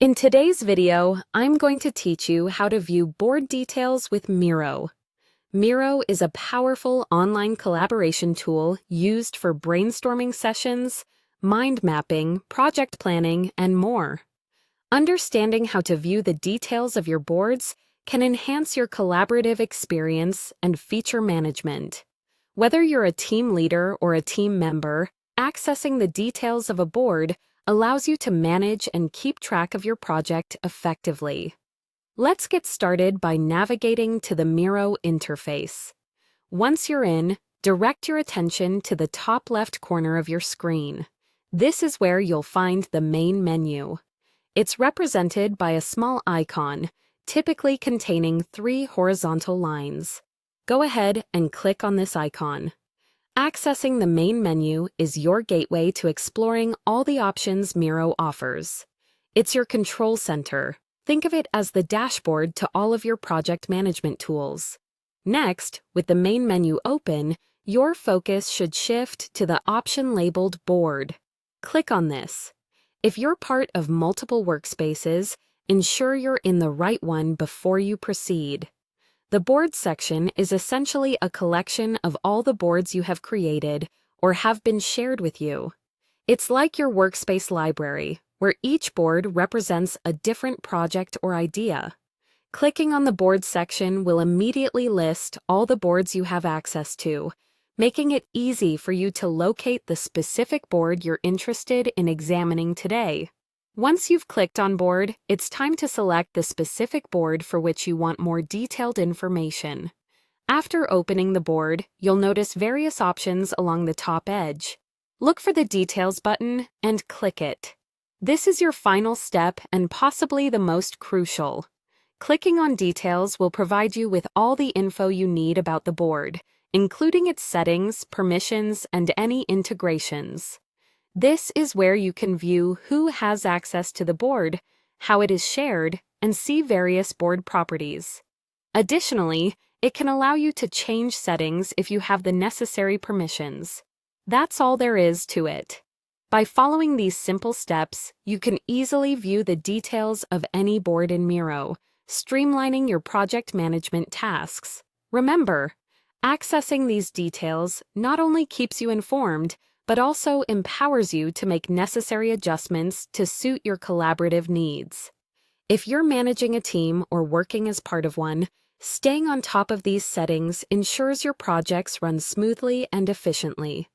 In today's video, I'm going to teach you how to view board details with Miro. Miro is a powerful online collaboration tool used for brainstorming sessions, mind mapping, project planning, and more. Understanding how to view the details of your boards can enhance your collaborative experience and feature management. Whether you're a team leader or a team member, accessing the details of a board allows you to manage and keep track of your project effectively. Let's get started by navigating to the Miro interface. Once you're in, direct your attention to the top left corner of your screen. This is where you'll find the main menu. It's represented by a small icon, typically containing 3 horizontal lines. Go ahead and click on this icon. Accessing the main menu is your gateway to exploring all the options Miro offers. It's your control center. Think of it as the dashboard to all of your project management tools. Next, with the main menu open, your focus should shift to the option labeled Board. Click on this. If you're part of multiple workspaces, ensure you're in the right one before you proceed. The Boards section is essentially a collection of all the boards you have created or have been shared with you. It's like your workspace library, where each board represents a different project or idea. Clicking on the Boards section will immediately list all the boards you have access to, making it easy for you to locate the specific board you're interested in examining today. Once you've clicked on Board, it's time to select the specific board for which you want more detailed information. After opening the board, you'll notice various options along the top edge. Look for the Details button and click it. This is your final step and possibly the most crucial. Clicking on Details will provide you with all the info you need about the board, including its settings, permissions, and any integrations. This is where you can view who has access to the board, how it is shared, and see various board properties. Additionally, it can allow you to change settings if you have the necessary permissions. That's all there is to it. By following these simple steps, you can easily view the details of any board in Miro, streamlining your project management tasks. Remember, accessing these details not only keeps you informed, but also empowers you to make necessary adjustments to suit your collaborative needs. If you're managing a team or working as part of one, staying on top of these settings ensures your projects run smoothly and efficiently.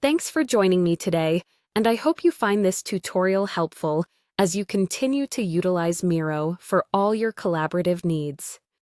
Thanks for joining me today, and I hope you find this tutorial helpful as you continue to utilize Miro for all your collaborative needs.